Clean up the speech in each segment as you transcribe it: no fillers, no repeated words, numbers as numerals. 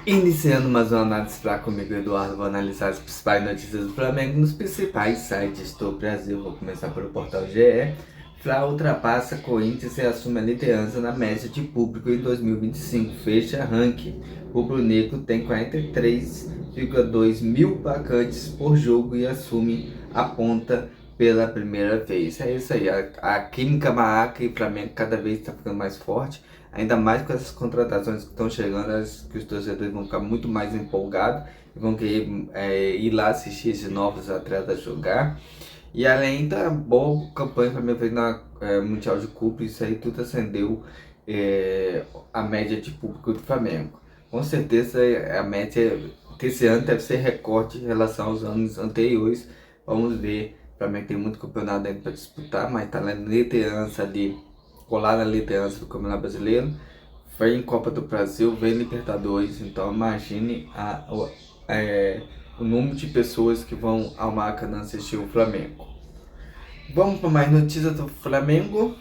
Iniciando mais uma análise para comigo, Eduardo, vou analisar as principais notícias do Flamengo nos principais sites do Brasil. Vou começar pelo portal GE. Fla ultrapassa Corinthians e assume a liderança na média de público em 2025. Fecha ranking. Rubro-negro tem 43,2 mil vacantes por jogo e assume a ponta pela primeira vez. É isso aí, a química Maaca e Flamengo cada vez está ficando mais forte. Ainda mais com essas contratações que estão chegando, que os torcedores vão ficar muito mais empolgados e vão querer ir lá assistir esses novos atletas jogar. E além da boa campanha que a minha vez na Mundial de Clube, isso aí tudo acendeu a média de público do Flamengo. Com certeza a média desse ano deve ser recorde em relação aos anos anteriores. Vamos ver. O Flamengo tem muito campeonato ainda para disputar, mas está na liderança ali, colar na liderança do Campeonato Brasileiro, vem Copa do Brasil, vem Libertadores, então imagine o número de pessoas que vão ao Maracanã assistir o Flamengo. Vamos para mais notícias do Flamengo.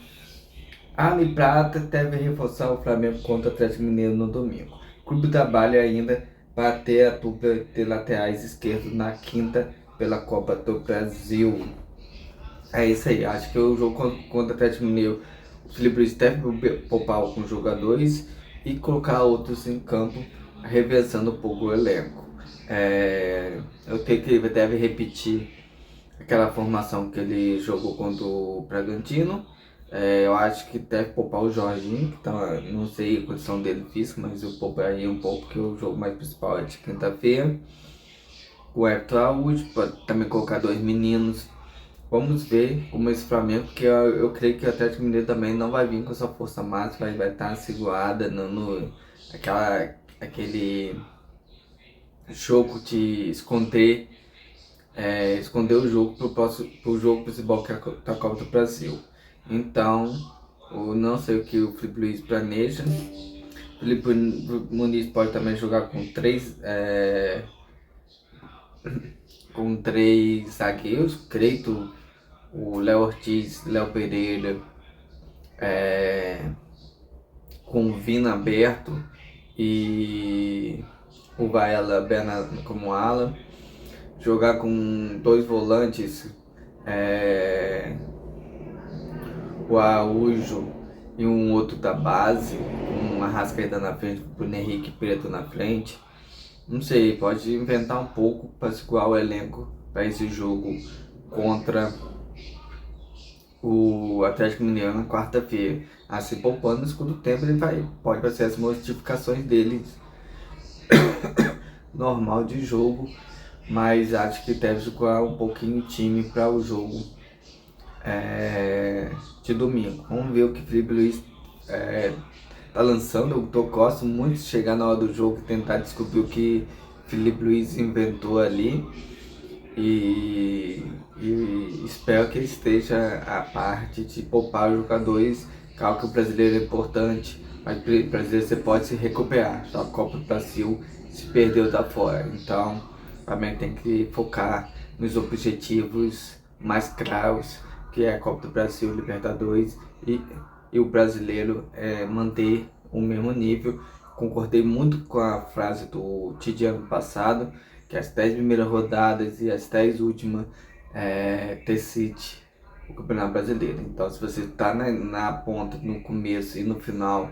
Ali Prata deve reforçar o Flamengo contra o Atlético Mineiro no domingo. O clube trabalha ainda para ter a dupla de laterais esquerdos na quinta pela Copa do Brasil. É isso aí, acho que o jogo contra o Atlético Mineiro, o Felipe Luiz deve poupar alguns jogadores e colocar outros em campo, revezando um pouco o elenco. Eu creio que ele deve repetir aquela formação que ele jogou contra o Bragantino. Eu acho que deve poupar o Jorginho, que tá, não sei a condição dele física, mas eu pouparia um pouco, porque o jogo mais principal é de quinta-feira. O Everton Araújo, pode também colocar dois meninos. Vamos ver como esse Flamengo, porque eu creio que o Atlético Mineiro também não vai vir com sua força máxima, vai estar segurada aquele jogo de esconder o jogo pro jogo principal, que é a Copa do Brasil. Então, eu não sei o que o Felipe Luiz planeja. O Felipe Muniz pode também jogar com três zagueiros, creio, o Léo Ortiz, Léo Pereira, com o Vina aberto e o Vaela Berna como ala. Jogar com dois volantes, o Araújo e um outro da base, com uma Arrascaeta na frente, com o Henrique Preto na frente. Não sei, pode inventar um pouco para segurar o elenco para esse jogo contra o Atlético Mineiro na quarta-feira. Assim, poupando no segundo tempo, pode fazer as modificações dele normal de jogo, mas acho que deve jogar um pouquinho o time para o jogo de domingo. Vamos ver o que o Felipe Luiz tá lançando. Eu gosto muito de chegar na hora do jogo e tentar descobrir o que Felipe Luiz inventou ali. E espero que ele esteja a parte de poupar os jogadores. Claro que o brasileiro é importante, mas o brasileiro você pode se recuperar. Só a Copa do Brasil se perdeu da fora. Então, também tem que focar nos objetivos mais claros, que é a Copa do Brasil, Libertadores e o brasileiro manter o mesmo nível. Concordei muito com a frase do Tite ano passado, que as 10 primeiras rodadas e as 10 últimas decide o Campeonato Brasileiro. Então, se você está na ponta, no começo e no final,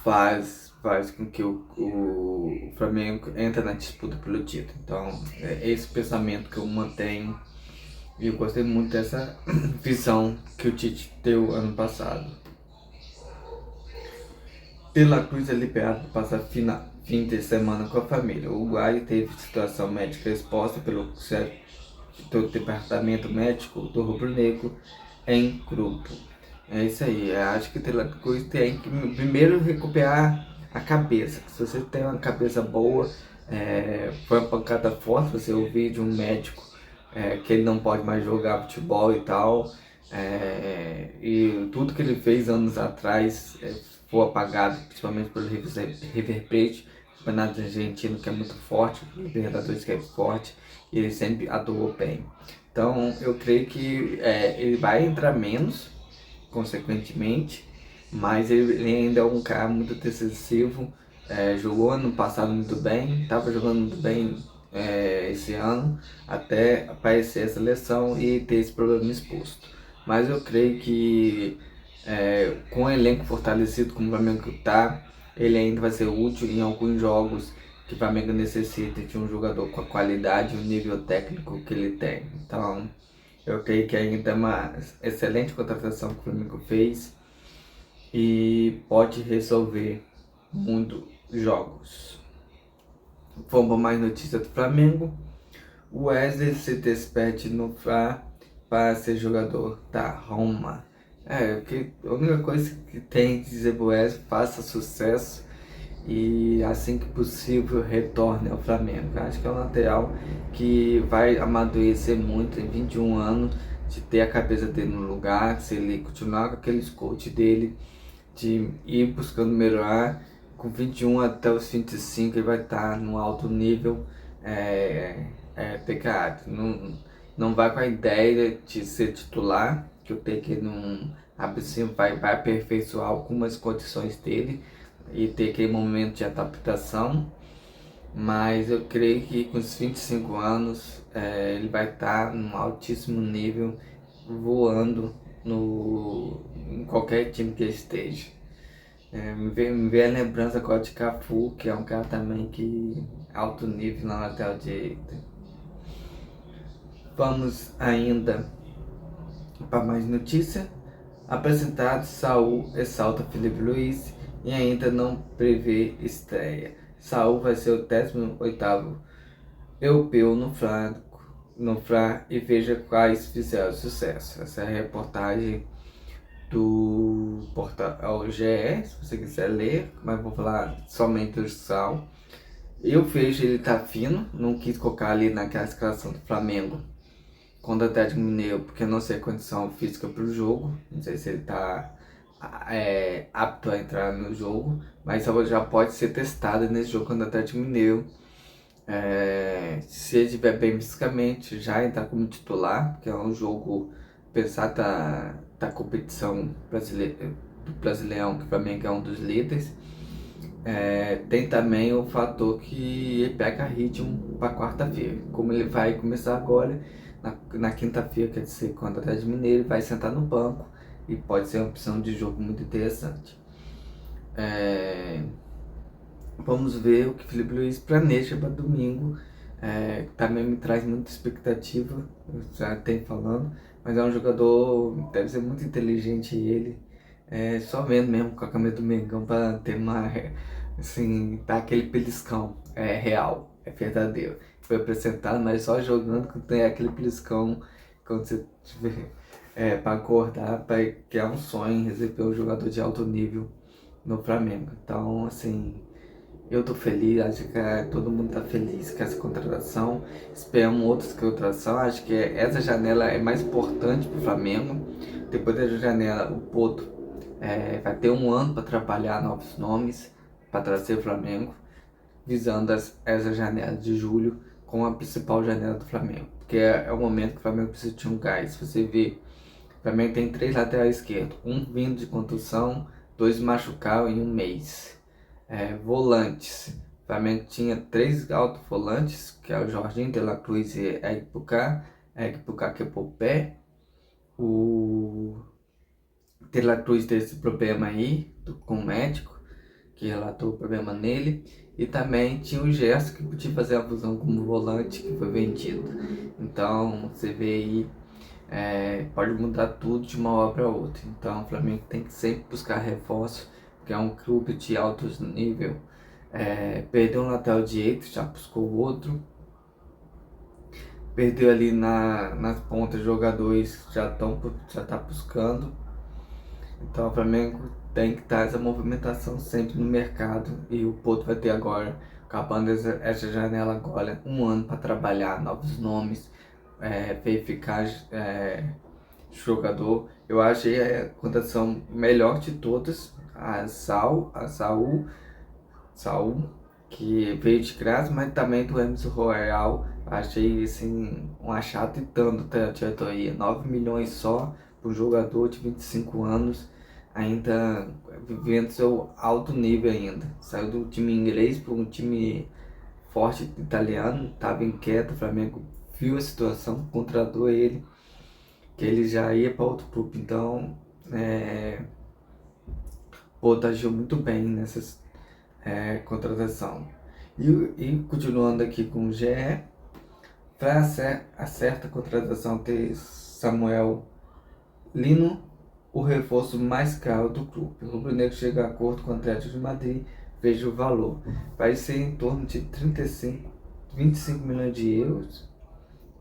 faz com que o Flamengo entre na disputa pelo título. Então, é esse pensamento que eu mantenho e eu gostei muito dessa visão que o Tite deu ano passado. De La Cruz é liberado para passar fim de semana com a família. O Uruguai teve situação médica exposta pelo departamento médico do Rubro Negro em grupo. É isso aí, eu acho que De La Cruz tem que primeiro recuperar a cabeça. Se você tem uma cabeça boa, foi uma pancada forte você ouvir de um médico que ele não pode mais jogar futebol e tal. E tudo que ele fez anos atrás foi apagado, principalmente pelo River Plate, campeonato argentino que é muito forte, o Libertadores que é forte, e ele sempre atuou bem. Então eu creio que ele vai entrar menos, consequentemente, mas ele ainda é um cara muito decisivo Jogou ano passado muito bem, estava jogando muito bem esse ano, até aparecer essa lesão e ter esse problema exposto. Mas eu creio que com o elenco fortalecido como o Flamengo está, ele ainda vai ser útil em alguns jogos que o Flamengo necessita de um jogador com a qualidade e o nível técnico que ele tem. Então, eu creio que ainda é uma excelente contratação que o Flamengo fez e pode resolver muitos jogos. Vamos para mais notícias do Flamengo. O Wesley se despede no Fla para ser jogador da Roma. A única coisa que tem a dizer pro Wesley, faça sucesso e assim que possível retorne ao Flamengo. Acho que é um lateral que vai amadurecer muito em 21 anos, de ter a cabeça dele no lugar, se ele continuar com aquele coach dele, de ir buscando melhorar. Com 21 até os 25 ele vai estar no alto nível pecado. Não vai com a ideia de ser titular, que eu tenho que não assim, vai aperfeiçoar algumas condições dele e ter aquele momento de adaptação. Mas eu creio que com os 25 anos ele vai estar num altíssimo nível, voando em qualquer time que ele esteja. Me vê a lembrança agora de Cafu, que é um cara também que alto nível na lateral direita. Vamos ainda para mais notícia. Apresentado, Saul exalta Felipe Luiz e ainda não prevê estreia. Saul vai ser o 18º europeu no Fla e veja quais fizeram sucesso. Essa é a reportagem do portal GE, se você quiser ler, mas vou falar somente do Sal. Eu vejo ele tá fino, não quis colocar ali naquela escalação do Flamengo contra o Atlético Mineiro, porque eu não sei a condição física para o jogo, não sei se ele tá apto a entrar no jogo, mas já pode ser testado nesse jogo contra o Atlético Mineiro. Se ele estiver bem fisicamente, já entrar como titular, que é um jogo pensar da competição do Brasileirão, que o Flamengo é um dos líderes. Tem também o fator que ele pega ritmo para quarta-feira. Como ele vai começar agora, na quinta-feira, quer dizer, contra o Atlético Mineiro, ele vai sentar no banco e pode ser uma opção de jogo muito interessante. Vamos ver o que Felipe Luiz planeja para domingo. Também me traz muita expectativa, eu já tenho falando, mas é um jogador, deve ser muito inteligente ele. Só vendo mesmo com a camisa do Mengão para ter assim, dar aquele beliscão. É real, é verdadeiro. Foi apresentado, mas só jogando que tem aquele beliscão quando você tiver para acordar, que é um sonho receber um jogador de alto nível no Flamengo. Então, assim, eu tô feliz, acho que todo mundo tá feliz com essa contratação. Esperamos outras contratações. Acho que essa janela é mais importante pro Flamengo. Depois dessa janela, o Porto vai ter um ano para trabalhar novos nomes para trazer o Flamengo, visando essa janela de julho como a principal janela do Flamengo. Porque é o momento que o Flamengo precisa de um gás. Você vê, o Flamengo tem 3 laterais esquerdos, um vindo de contusão, 2 machucaram em um mês. Volantes. O Flamengo tinha 3 alto-volantes, que é o Jorginho, De La Cruz e Eric Pucá. Eric Pucá quebrou o pé. O De La Cruz teve esse problema aí com o médico, que relatou o problema nele. E também tinha o Gerson, que podia fazer a fusão como volante, que foi vendido. Então, você vê aí, pode mudar tudo de uma hora para outra. Então, o Flamengo tem que sempre buscar reforço, porque é um clube de alto nível. Perdeu um lateral direito, já buscou o outro. Perdeu ali nas pontas jogadores, já tá buscando. Então, o Flamengo tem que estar essa movimentação sempre no mercado. E o Porto vai ter agora, acabando essa janela agora, um ano para trabalhar novos nomes, verificar jogador. Eu achei a contratação melhor de todas, Saul, que veio de graça, mas também do Emerson Royal. Achei assim, um achado e tanto da diretoria. 9 milhões só para um jogador de 25 anos. ainda vivendo seu alto nível ainda. Saiu do time inglês para um time forte italiano, estava inquieto, o Flamengo viu a situação, contratou ele, que ele já ia para outro clube, então Porto agiu muito bem nessa contratação. E continuando aqui com o GE, para acerta a contratação de Samuel Lino, o reforço mais caro do clube. O rubro-negro chega a acordo com o Atlético de Madrid, veja o valor. Vai ser em torno de 25 milhões de euros,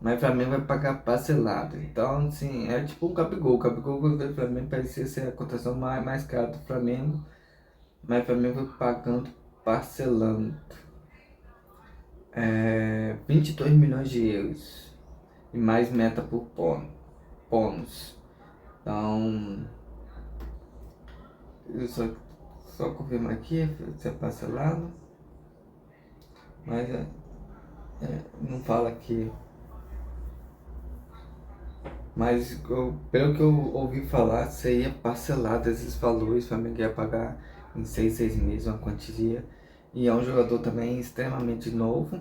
mas o Flamengo vai pagar parcelado. Então, assim, é tipo um Gabigol. O Gabigol, quando veio o Flamengo, parecia ser a cotação mais cara do Flamengo, mas o Flamengo vai pagando parcelando. 22 milhões de euros e mais meta por bônus. Então, eu só confirmar aqui se é parcelado, mas não fala aqui. Mas pelo que eu ouvi falar, seria parcelado esses valores, o Flamengo ia pagar em 6 meses uma quantia. E é um jogador também extremamente novo.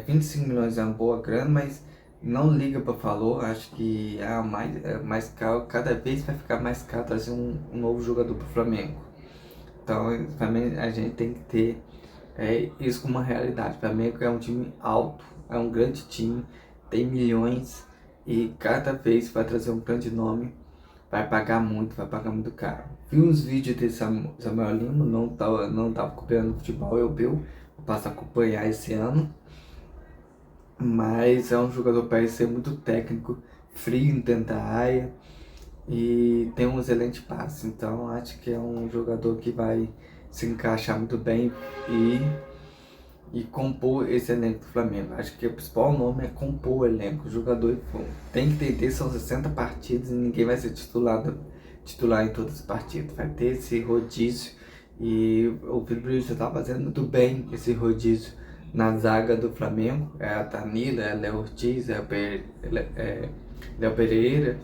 25 milhões é uma boa grana, mas não liga para valor. Acho que mais caro, cada vez vai ficar mais caro trazer um novo jogador para o Flamengo. Então, também a gente tem que ter isso como uma realidade. O Flamengo é um time alto, é um grande time, tem milhões e cada vez vai trazer um grande nome, vai pagar muito caro. Vi uns vídeos de Samuel Lima, não tava acompanhando futebol europeu, vou passar a acompanhar esse ano, mas é um jogador que parece ser muito técnico, frio dentro da área e tem um excelente passe. Então acho que é um jogador que vai se encaixar muito bem e compor esse elenco do Flamengo. Acho que o principal nome é compor o elenco. O jogador tem que entender, são 60 partidas e ninguém vai ser titular em todas as partidas. Vai ter esse rodízio e o Felipe já está fazendo muito bem esse rodízio na zaga do Flamengo. É a Danilo, é Léo Ortiz, Léo Pereira,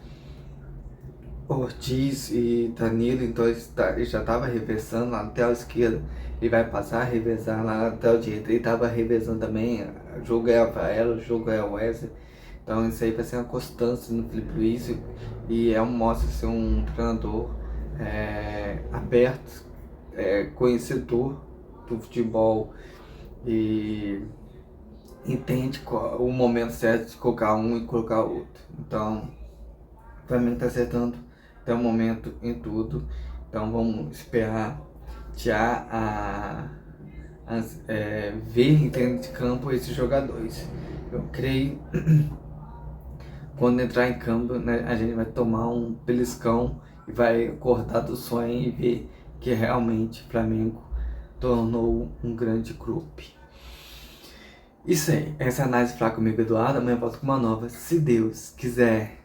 Ortiz e Danilo, então ele já estava revezando na lateral esquerda, ele vai passar a revezar na lateral direita, ele estava revezando também, o jogo é Rafael, o jogo é Wesley, então isso aí vai ser uma constância no Felipe Luiz e mostra ser um treinador aberto, conhecedor do futebol e entende o momento certo de colocar um e colocar o outro. Então, o Flamengo está acertando até o momento em tudo. Então vamos esperar já ver em dentro de campo esses jogadores. Eu creio quando entrar em campo, né, a gente vai tomar um beliscão e vai acordar do sonho e ver que realmente o Flamengo tornou um grande clube. Isso aí, essa é a análise Flá comigo, Eduardo. Amanhã eu volto com uma nova, se Deus quiser.